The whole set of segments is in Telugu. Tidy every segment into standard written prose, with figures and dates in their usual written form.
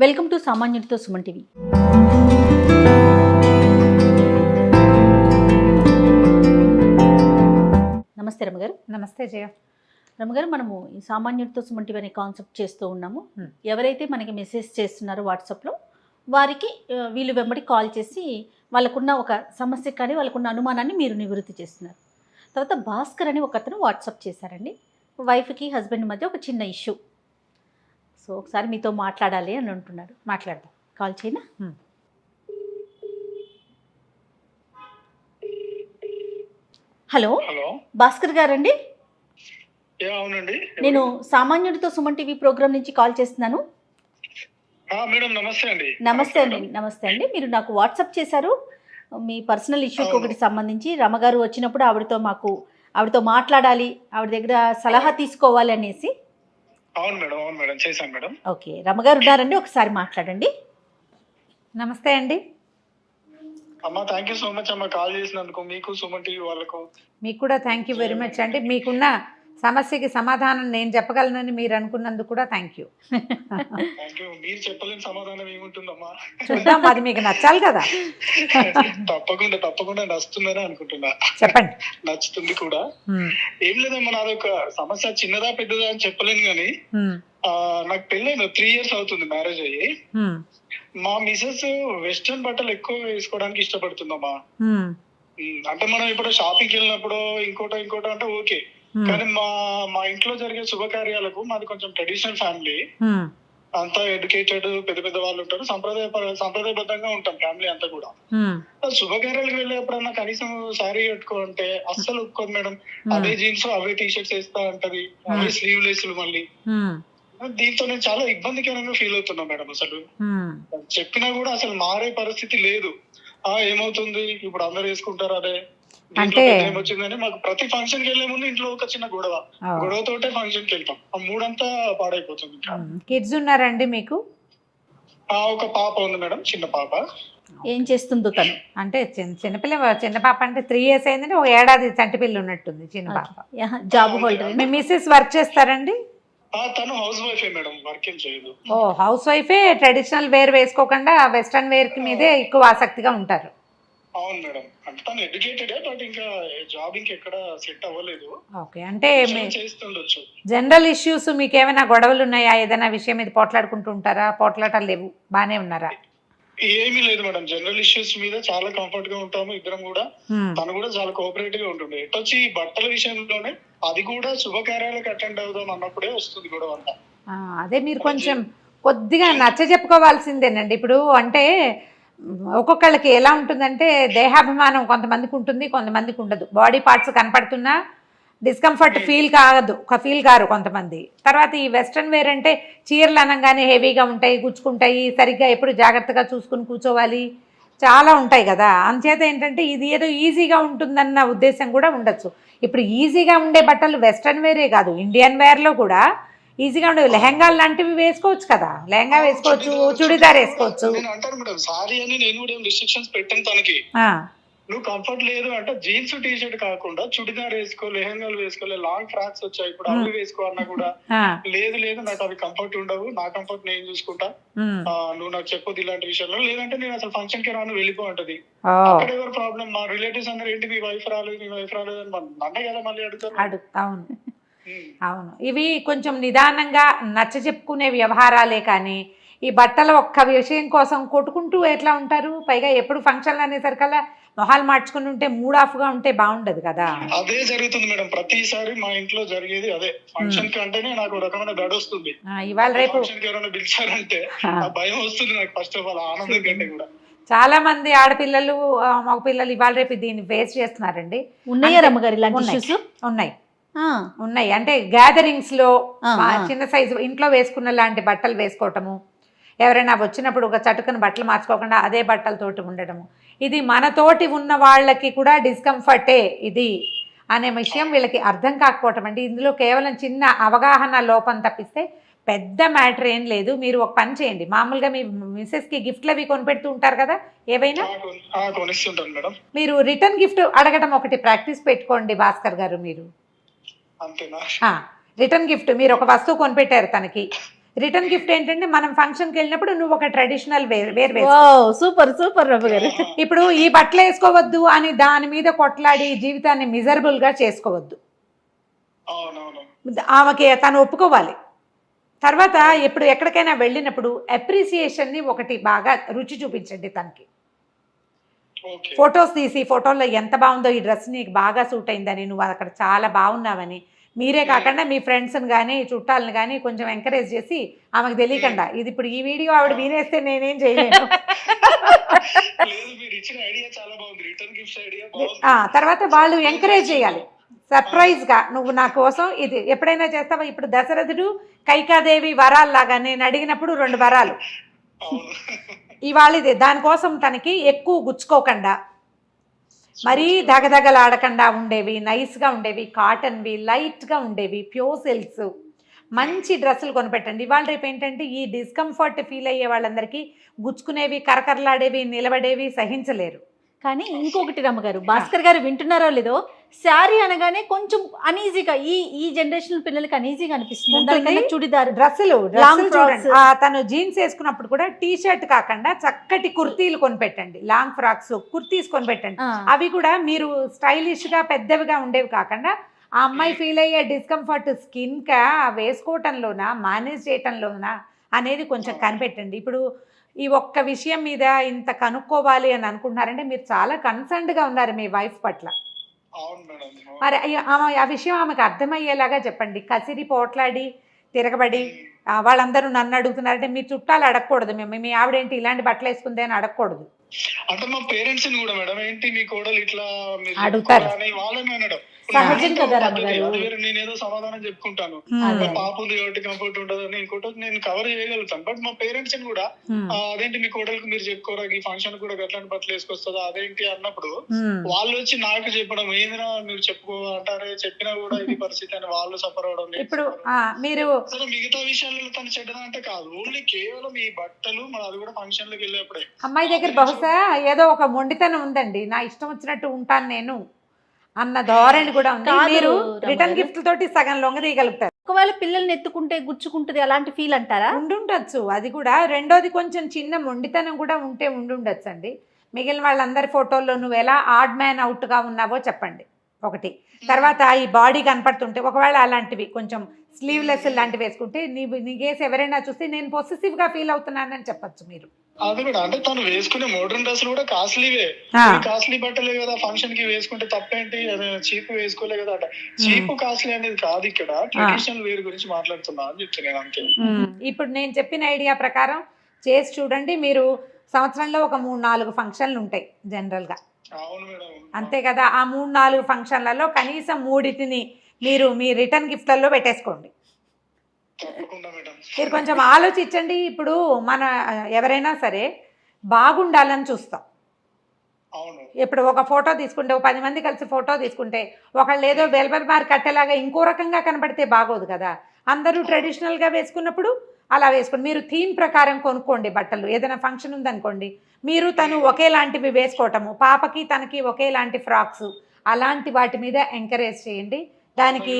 వెల్కమ్ టు సామాన్యుడితో సుమన్ టీవీ. నమస్తే రమగారు. నమస్తే జయ. రమగారు, మనము ఈ సామాన్యుడితో సుమన్ టీవీ అనే కాన్సెప్ట్ చేస్తూ ఉన్నాము. ఎవరైతే మనకి మెసేజ్ చేస్తున్నారో వాట్సాప్లో వారికి వీళ్ళు వెంబడి కాల్ చేసి వాళ్ళకున్న ఒక సమస్య కానీ వాళ్ళకున్న అనుమానాన్ని మీరు నివృత్తి చేస్తున్నారు. తర్వాత భాస్కర్ అని ఒక అతను వాట్సాప్ చేశారండి. వైఫ్కి హస్బెండ్ మధ్య ఒక చిన్న ఇష్యూ. సో ఒకసారి మీతో మాట్లాడాలి అని అంటున్నాడు. మాట్లాడదాం. కాల్ చేయనా? హలో హలో, భాస్కర్ గారండి. అవునండి. నేను సామాన్యుడితో సుమన్ టీవీ ప్రోగ్రామ్ నుంచి కాల్ చేస్తున్నాను. మేడం నమస్తే అండి. నమస్తే అండి. మీరు నాకు వాట్సాప్ చేశారు మీ పర్సనల్ ఇష్యూకి ఒకటి సంబంధించి. రమగారు వచ్చినప్పుడు ఆవిడతో మాట్లాడాలి, ఆవిడ దగ్గర సలహా తీసుకోవాలి అనేసి. అవును మేడం చేశాను మేడం. ఓకే, రమగారు ఉన్నారండి, ఒకసారి మాట్లాడండి. నమస్తే అండి. అమ్మా, థ్యాంక్ యూ సో మచ్ అమ్మా, కాల్ చేసినందుకు మీకు, సుమన్ టీవీ వాళ్ళకు. మీకు కూడా థ్యాంక్ యూ వెరీ మచ్ అండి. మీకున్న సమస్యకి సమాధానం నేను చెప్పగలనని మీరు అనుకున్నందుకు కూడా థ్యాంక్ యూ. Thank you. మీరు చెప్పలేని సమాధానం ఏముంటుందమ్మా? చూద్దాం, అది మీకు నచ్చాలి కదా. తప్పకుండా నచ్చుతుందని అనుకుంటున్నా. చెప్పండి. నచ్చుతుంది కూడా. ఏం లేదమ్మా, నాదొక సమస్య, చిన్నదా పెద్దదా అని చెప్పలేను కానీ నాకు పెళ్ళైన 3 years అవుతుంది మ్యారేజ్ అయ్యి. మా మిసెస్ వెస్ట్రన్ బట్టలు ఎక్కువ వేసుకోవడానికి ఇష్టపడుతుందమ్మా. అంటే మనం ఇప్పుడు షాపింగ్కి వెళ్ళినప్పుడు ఇంకోటో అంటే ఓకే, కానీ మా ఇంట్లో జరిగే శుభకార్యాలకు మాది కొంచెం ట్రెడిషనల్ ఫ్యామిలీ, అంతా ఎడ్యుకేటెడ్ పెద్ద పెద్ద వాళ్ళు ఉంటారు, సంప్రదాయబద్ధంగా ఉంటాం ఫ్యామిలీ అంతా కూడా. శుభకార్యాలకు వెళ్ళేప్పుడన్నా కనీసం శారీ కట్టుకుంటే అస్సలు ఒప్పుకోదు మేడం. అదే జీన్స్ అవే టీ షర్ట్స్ వేస్తా ఉంటది, అవే స్లీవ్ లెస్లు. మళ్ళీ దీంతో నేను చాలా ఇబ్బందికరంగా ఫీల్ అవుతున్నా మేడం. అసలు చెప్పినా కూడా అసలు మారే పరిస్థితి లేదు. ఏమవుతుంది ఇప్పుడు అందరు వేసుకుంటారు అదే అంటే ఏమొచ్చిందని మాకు ప్రతి ఫంక్షన్ కి వెళ్లే ముందు ఇంట్లో ఒక చిన్న గొడవతోటే ఫంక్షన్ కి వెళ్తాం. ఆ మూడంతా పాడైపోతుంది. కిడ్స్ ఉన్నారండి మీకు? ఒక పాప ఉంది మేడం, చిన్న పాప. ఏం చేస్తుందో తను? అంటే చిన్న పాప అంటే 3 years అయిందంటే ఒక ఏడాది చంటి పిల్ల ఉన్నట్టుంది చిన్న పాప. Job holder. మీ మిస్సెస్ వర్క్ చేస్తారండి? తను హౌస్ వైఫే మేడం, వర్క్ ఏం చేయదు. ఓ, హౌస్ వైఫే. ట్రెడిషనల్ వేర్ వేసుకోకుండా వెస్ట్రన్ వేర్ మీదే ఎక్కువ ఆసక్తిగా ఉంటారు. అవును మేడం. అంటే తను ఎడ్యుకేటెడ్, బట్ ఇంకా జాబ్ ఎక్కడ సెట్ అవ్వలేదు. ఓకే, అంటే చేస్తుండొచ్చు. జనరల్ ఇష్యూస్ మీకు ఏమైనా గొడవలు ఉన్నాయా? ఏదైనా విషయం మీద పోట్లాడుకుంటూ ఉంటారా? పోట్లాటలు లేవు, బానే ఉన్నారా? ఏమీ లేదు మేడం. జనరల్ ఇష్యూస్ మీద చాలా కంఫర్ట్ గా ఉంటాము ఇద్దరం కూడా. తను కూడా చాలా కోఆపరేటివ్ గా ఉంటుంది. ఎటొచ్చి బట్టల విషయంలోనే అది కూడా శుభకార్యాలకు అటెండ్ అవుదాం అన్నప్పుడే వస్తుంది గొడవ అంతా. అదే మీరు కొంచెం కొద్దిగా నచ్చ చెప్పుకోవాల్సిందేనండి. ఇప్పుడు అంటే ఒక్కొక్కళ్ళకి ఎలా ఉంటుందంటే దేహాభిమానం కొంతమందికి ఉంటుంది, కొంతమందికి ఉండదు. బాడీ పార్ట్స్ కనపడుతున్నా డిస్కంఫర్ట్ ఫీల్ కారు కొంతమంది. తర్వాత ఈ వెస్ట్రన్ వేర్ అంటే చీరలు అనగానే హెవీగా ఉంటాయి, గుచ్చుకుంటాయి, సరిగ్గా ఎప్పుడు జాగ్రత్తగా చూసుకుని కూర్చోవాలి, చాలా ఉంటాయి కదా. అందుచేత ఏంటంటే ఇది ఏదో ఈజీగా ఉంటుందన్న ఉద్దేశం కూడా ఉండొచ్చు. ఇప్పుడు ఈజీగా ఉండే బట్టలు వెస్ట్రన్ వేరే కాదు, ఇండియన్ వేర్లో కూడా ఈజీగా ఉండేవి. లెహంగాలు లాంటివి వేసుకోవచ్చు కదా, లెహంగా వేసుకోవచ్చు, చుడిదార్ వేసుకోవచ్చు. నువ్వు కంఫర్ట్ లేదు అంటే జీన్స్ టీ షర్ట్ కాకుండా చుడిదార్ వేసుకో, లెహంగాలు వేసుకోలే, లాంగ్ ఫ్రాక్స్ వచ్చాయి ఇప్పుడు, అవి వేసుకో అన్నా కూడా లేదు నాకు అవి కంఫర్ట్ ఉండవు, నా కంఫర్ట్ నేను చూసుకుంటా, నువ్వు నాకు చెప్పొద్దు ఇలాంటి విషయంలో, లేదంటే నేను అసలు ఫంక్షన్ కి రాను వెళ్ళిపో అంటది. అక్కడ ఎవరు ప్రాబ్లం? మా రిలేటివ్స్ అందరూ ఏంటి మీ వైఫ్ రాలేదు అని నన్నే కదా మళ్ళీ అడుగుతారు. అవును, ఇవి కొంచెం నిదానంగా నచ్చ చెప్పుకునే వ్యవహారాలే కానీ ఈ బట్టల ఒక్క విషయం కోసం కొట్టుకుంటూ ఎట్లా ఉంటారు? పైగా ఎప్పుడు ఫంక్షన్లు అనేసరికల్లా మొహాలు మార్చుకుని ఉంటే మూడ్ ఆఫ్ గా ఉంటే బాగుండదు కదా. అదే జరుగుతుంది మేడం, ప్రతిసారి మా ఇంట్లో జరిగేది అదే. ఫంక్షన్ కి అంటేనే నాకు రకమైన గడ వస్తుంది. ఇవాళ రేపు ఎవరైనా పిలిచారంటే భయం వస్తుంది నాకు, ఫస్ట్ ఆఫ్ ఆల్ ఆనందం కంటే కూడా. చాలా మంది ఆడపిల్లలు మగ పిల్లలు ఇవాళ రేపు దీన్ని ఫేస్ చేస్తున్నారండి. ఉన్నాయా రమ్మగారు ఇలాంటి ఇష్యూస్? ఉన్నాయి. అంటే గ్యాదరింగ్స్ లో చిన్న సైజు ఇంట్లో వేసుకున్న లాంటి బట్టలు వేసుకోవటము, ఎవరైనా వచ్చినప్పుడు ఒక చటుకన బట్టలు మార్చుకోకుండా అదే బట్టలతోటి ఉండటము, ఇది మనతోటి ఉన్న వాళ్ళకి కూడా డిస్కంఫర్టే ఇది అనే విషయం వీళ్ళకి అర్థం కాకపోవటం అండి. ఇందులో కేవలం చిన్న అవగాహన లోపం తప్పిస్తే పెద్ద మ్యాటర్ ఏం లేదు. మీరు ఒక పని చేయండి, మామూలుగా మీ మిస్సెస్కి గిఫ్ట్లు అవి కొనిపెడుతూ ఉంటారు కదా ఏవైనా, మీరు రిటర్న్ గిఫ్ట్ అడగటం ఒకటి ప్రాక్టీస్ పెట్టుకోండి భాస్కర్ గారు. మీరు రిటర్న్ గిఫ్ట్, మీరు ఒక వస్తువు కొనిపెట్టారు తనకి, రిటర్న్ గిఫ్ట్ ఏంటంటే మనం ఫంక్షన్కి వెళ్ళినప్పుడు నువ్వు ఒక ట్రెడిషనల్ వేర్ వేసుకో. వావ్, సూపర్ సూపర్ రమ్య గారు. ఇప్పుడు ఈ బట్టలు వేసుకోవద్దు అని దాని మీద కొట్లాడి జీవితాన్ని మిజరబుల్ గా చేసుకోవద్దు. అవునవును. ఆమెకి తను ఒప్పుకోవాలి. తర్వాత ఇప్పుడు ఎక్కడికైనా వెళ్ళినప్పుడు అప్రిసియేషన్ని ఒకటి బాగా రుచి చూపించండి తనకి. ఓకే. ఫొటోస్ తీసి ఫోటోల్లో ఎంత బాగుందో ఈ డ్రెస్ నీకు బాగా సూట్ అయిందని, నువ్వు అక్కడ చాలా బాగున్నావని, మీరే కాకుండా మీ ఫ్రెండ్స్ని కానీ చుట్టాలని కానీ కొంచెం ఎంకరేజ్ చేసి ఆమెకు తెలియకుండా, ఇది ఇప్పుడు ఈ వీడియో ఆవిడ వినేస్తే నేనేం చేయలేను. లేదు, మీరు ఇచ్చిన ఐడియా చాలా బాగుంది, రిటర్న్ గిఫ్ట్స్ ఐడియా బాగుంది. తర్వాత వాళ్ళు ఎంకరేజ్ చేయాలి సర్ప్రైజ్గా, నువ్వు నా కోసం ఇది ఎప్పుడైనా చేస్తావా. ఇప్పుడు దశరథుడు కైకాదేవి వరాల్లాగా నేను అడిగినప్పుడు 2 వరాలు, అవును. ఇవాళ ఇది దానికోసం తనకి ఎక్కువ గుచ్చుకోకుండా, మరీ దగదగలాడకుండా ఉండేవి, నైస్గా ఉండేవి, కాటన్వి, లైట్గా ఉండేవి, ప్యూర్ సిల్క్స్, మంచి డ్రెస్సులు కొనిపెట్టండి. ఇవాళ రేపు ఏంటంటే ఈ డిస్కంఫర్ట్ ఫీల్ అయ్యే వాళ్ళందరికీ గుచ్చుకునేవి, కరకరలాడేవి, నిలబడేవి సహించలేరు. కానీ ఇంకొకటి రమ్మగారు, భాస్కర్ గారు వింటున్నారో లేదో, శారీ అనగానే కొంచెం అనీజీగా ఈ జనరేషన్ పిల్లలకి అనీజీగా అనిపిస్తుంది. చుడిదార్ డ్రెస్సులు లాంగ్ చూడండి, తను జీన్స్ వేసుకున్నప్పుడు కూడా టీ షర్ట్ కాకుండా చక్కటి కుర్తీలు కొనిపెట్టండి, లాంగ్ ఫ్రాక్స్ కుర్తీస్ కొనిపెట్టండి. అవి కూడా మీరు స్టైలిష్ గా పెద్దవిగా ఉండేవి కాకుండా ఆ అమ్మాయి ఫీల్ అయ్యే డిస్కంఫర్ట్ స్కిన్ కా వేసుకోవటంలోనా మేనేజ్ చేయటంలోనా అనేది కొంచెం కనిపెట్టండి. ఇప్పుడు ఈ ఒక్క విషయం మీద ఇంత కనుక్కోవాలి అని అనుకుంటున్నారంటే మీరు చాలా కన్సర్న్డ్గా ఉన్నారు మీ వైఫ్ పట్ల. మరి ఆ విషయం ఆమెకు అర్థమయ్యేలాగా చెప్పండి. కసిరి పోట్లాడి తిరగబడి వాళ్ళందరూ నన్ను అడుగుతున్నారంటే మీ చుట్టాలు అడగకూడదు, మేము మీ ఆవిడేంటి ఇలాంటి బట్టలు వేసుకుంది అని అడగకూడదు. అంటే మా పేరెంట్స్ కూడా మేడం ఏంటి మీ కోడలు ఇట్లా అడుగుతారు, వాళ్ళని అనడం సహజం కదా రమ్మగారు. నేనేదో సమాధానం చెప్పుకుంటాను, పాప ఉంది కాబట్టి కంఫర్ట్ ఉంటుందని, ఇంకోటి నేను కవర్ చేయగలుగుతాను. బట్ మా పేరెంట్స్ కూడా అదేంటి మీ కోడలికి మీరు చెప్పుకోరా, ఈ ఫంక్షన్ కూడా ఎట్లాంటి బట్టలు వేసుకొస్తుందా అదేంటి అన్నప్పుడు వాళ్ళు వచ్చి నాకు చెప్పడం, ఏందినా మీరు చెప్పుకో అంటారే, చెప్పినా కూడా ఇది పరిస్థితి అని వాళ్ళు సఫర్ అవడం. ఇప్పుడు మీరు అసలు మిగతా విషయాల్లో తను చెడ్డదా అంటే కాదు, ఓన్లీ కేవలం ఈ బట్టలు మరి అది కూడా ఫంక్షన్ లోకి వెళ్ళేప్పుడే. అమ్మాయి దగ్గర బహుశా ఏదో ఒక మొండితనం ఉందండి, నా ఇష్టం వచ్చినట్టు ఉంటాను నేను అన్న ధోరణి కూడా ఉంది. మీరు రిటర్న్ గిఫ్ట్ తోటి సగం లొంగదీయగలుగుతారు. ఒకవేళ పిల్లల్ని ఎత్తుకుంటే గుచ్చుకుంటుంది అలాంటి ఫీల్ అంటారా? ఉండుండొచ్చు అది కూడా. రెండోది కొంచెం చిన్న మొండితనం కూడా ఉండొచ్చు అండి. మిగిలిన వాళ్ళందరి ఫోటోల్లో నువ్వు ఎలా ఆడ్ మ్యాన్ అవుట్గా ఉన్నావో చెప్పండి ఒకటి. తర్వాత ఈ బాడీ కనపడుతుంటే ఒకవేళ అలాంటివి కొంచెం స్లీవ్లెస్ లాంటివి వేసుకుంటే నీకేసి ఎవరైనా చూస్తే నేను పొసెసివ్గా ఫీల్ అవుతున్నానని చెప్పచ్చు మీరు. అది కూడా అంటే తను వేసుకునే మోడర్న్ డ్రెస్సులు కూడా కాస్ట్లీవే, కాస్ట్లీ బట్టలే కదా, ఫంక్షన్ కి వేసుకుంటే తప్పేంటి, చీప్ వేసుకోలే కదా అట. చీప్ కాస్ట్లీ అనేది కాదు, ఇక్కడ ట్రెడిషనల్ వేర్ గురించి మాట్లాడుతున్నా అని చెప్తున్నాను అంతే. ఇప్పుడు నేను చెప్పిన ఐడియా ప్రకారం చేసి చూడండి. మీరు సంవత్సరంలో ఒక 3-4 ఫంక్షన్లు ఉంటాయి జనరల్ గా, అంతే కదా. ఆ 3-4 ఫంక్షన్లలో కనీసం 3 మీరు మీ రిటర్న్ గిఫ్ట్లలో పెట్టేసుకోండి. మీరు కొంచెం ఆలోచించండి. ఇప్పుడు మన ఎవరైనా సరే బాగుండాలని చూస్తాం. ఇప్పుడు ఒక ఫోటో తీసుకుంటే 10 మంది కలిసి ఫోటో తీసుకుంటే ఒకళ్ళు ఏదో వెల్బర్ బార్ కట్టేలాగా ఇంకో రకంగా కనబడితే బాగోదు కదా. అందరూ ట్రెడిషనల్గా వేసుకున్నప్పుడు అలా వేసుకోండి. మీరు థీమ్ ప్రకారం కొనుక్కోండి బట్టలు. ఏదైనా ఫంక్షన్ ఉందనుకోండి, మీరు తను ఒకేలాంటివి వేసుకోవటము, పాపకి తనకి ఒకేలాంటి ఫ్రాక్స్, అలాంటి వాటి మీద ఎంకరేజ్ చేయండి. దానికి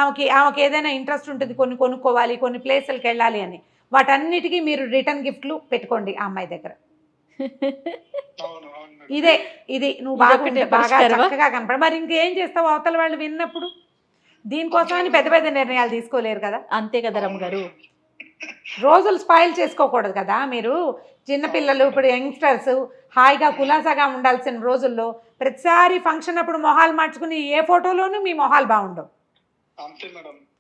ఆమెకి ఏదైనా ఇంట్రెస్ట్ ఉంటుంది, కొన్ని కొనుక్కోవాలి, కొన్ని ప్లేసులకు వెళ్ళాలి అని, వాటన్నిటికీ మీరు రిటర్న్ గిఫ్ట్లు పెట్టుకోండి ఆ అమ్మాయి దగ్గర. ఇది నువ్వు బాగా చక్కగా కనపడ. మరి ఇంకేం చేస్తావు అవతల వాళ్ళు విన్నప్పుడు? దీనికోసం అని పెద్ద పెద్ద నిర్ణయాలు తీసుకోలేరు కదా. అంతే కదా రమ్మగారు. రోజులు స్పాయిల్ చేసుకోకూడదు కదా. మీరు చిన్నపిల్లలు ఇప్పుడు యంగ్స్టర్స్ హాయిగా కులాసాగా ఉండాల్సిన రోజుల్లో ప్రతిసారి ఫంక్షన్ అప్పుడు మొహాలు మార్చుకుని ఏ ఫోటోలోనూ మీ మొహాలు బాగుండవు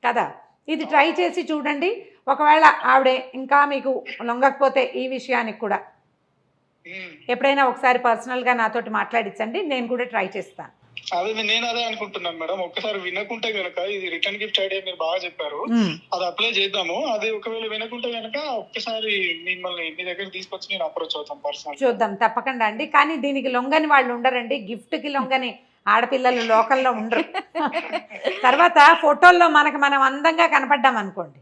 కదా. ఇది ట్రై చేసి చూడండి. ఒకవేళ ఆవిడే ఇంకా మీకు లొంగకపోతే ఈ విషయానికి కూడా ఎప్పుడైనా ఒకసారి పర్సనల్గా నాతోటి మాట్లాడించండి, నేను కూడా ట్రై చేస్తాను. అదే నేను అదే అనుకుంటున్నాను మేడం. ఒక్కసారి వినకుంటే గనక ఇది రిటర్న్ గిఫ్ట్ ఐడియా మీరు బాగా చెప్పారు, అది అప్లై చేద్దాము. అది ఒకవేళ వినకుంటే గనక ఒక్కసారి మిమ్మల్ని మీ దగ్గర తీసుకొచ్చి నేను అప్రోచ్ అవుతాను పర్సనల్. చూద్దాం తప్పకుండా అండి. కానీ దీనికి లొంగని వాళ్ళు ఉండరండి, గిఫ్ట్కి లొంగని ఆడపిల్లలు లోకల్లో ఉండరు. తర్వాత ఫోటోల్లో మనం అందంగా కనపడ్డాం అనుకోండి,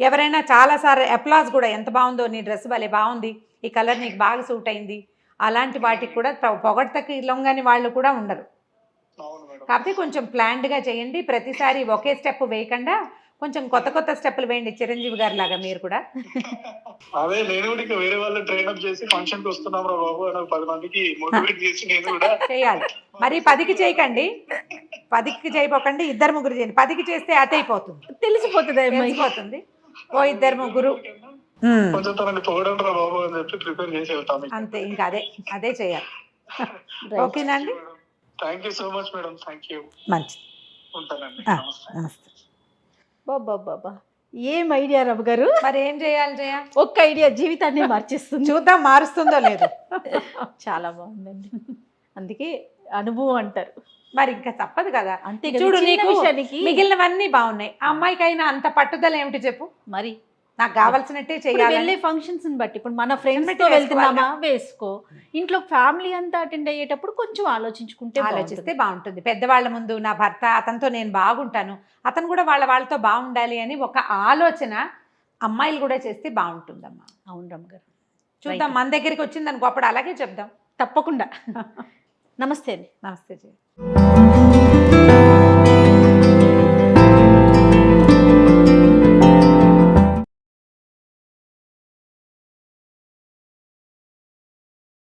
ఎవరైనా చాలాసార్లు అప్లాజ్ కూడా ఎంత బాగుందో, నీ డ్రెస్ భలే బాగుంది, ఈ కలర్ నీకు బాగా సూట్ అయింది, అలాంటి వాటికి కూడా పొగడ్తకి లొంగని వాళ్ళు కూడా ఉండరు. కాకపోతే కొంచెం ప్లాన్డ్గా చేయండి. ప్రతిసారి ఒకే స్టెప్ వేయకుండా కొంచెం కొత్త కొత్త స్టెప్పులు వేయండి చిరంజీవి గారి లాగా మీరు కూడా. అదే నేను కూడా ఇక వేరే వాళ్ళు ట్రైన్అప్ చేసి ఫంక్షన్ కి వస్తున్నాం రా బాబు అని 10 మందికి మోటివేట్ చేసి నేను కూడా చేయాలి. మరి 10కి చేయకండి, 10కి చేయపోకండి, 2-3 చేయండి. 10కి చేస్తే అత అయిపోతుంది, తెలిసిపోతుంది తెలిసిపోతుంది. ఓ 2-3. కొంచెం తనని పొగడం రా బాబు అని చెప్పి ప్రిపేర్ చేసి వెళ్తాం. అంతే, ఇంకా అదే చేయాలి. ఓకేనా అండి? Thank you so much madam. Thank you. మంచిది. ఉంటానండి. నమస్తే. బాబా ఏం ఐడియా రవి గారు. మరి ఏం చేయాలి జయ? ఒక్క ఐడియా జీవితాన్ని మార్చేస్తుంది. చూద్దాం మారుస్తుందో లేదో. చాలా బాగుందండి. అందుకే అనుభవం అంటారు. మరి ఇంకా తప్పదు కదా. అంతే చూడు, చిన్న నీకు విషయానికి మిగిలినవన్నీ బాగున్నాయి, ఆ అమ్మాయికైనా అంత పట్టుదల ఏమిటి చెప్పు? మరి నాకు కావాల్సినట్టే ఇప్పుడు చెయ్యాలి. వెళ్ళే ఫంక్షన్స్ బట్టి ఇప్పుడు మన ఫ్రెండ్స్ తో వేసుకోవాలి. వెళ్తున్నామా వేసుకో, ఇంట్లో ఫ్యామిలీ అంతా అటెండ్ అయ్యేటప్పుడు కొంచెం ఆలోచించుకుంటే ఆలోచిస్తే బాగుంటుంది. పెద్దవాళ్ళ ముందు నా భర్త అతనితో నేను బాగుంటాను, అతను కూడా వాళ్ళతో బాగుండాలి అని ఒక ఆలోచన అమ్మాయిలు కూడా చేస్తే బాగుంటుందమ్మా. అవును రమ్మ గారు. చూద్దాం, మన దగ్గరికి వచ్చింది అనుకో, అప్పుడు అలాగే చెప్దాం. తప్పకుండా. నమస్తే అండి. నమస్తే జయ.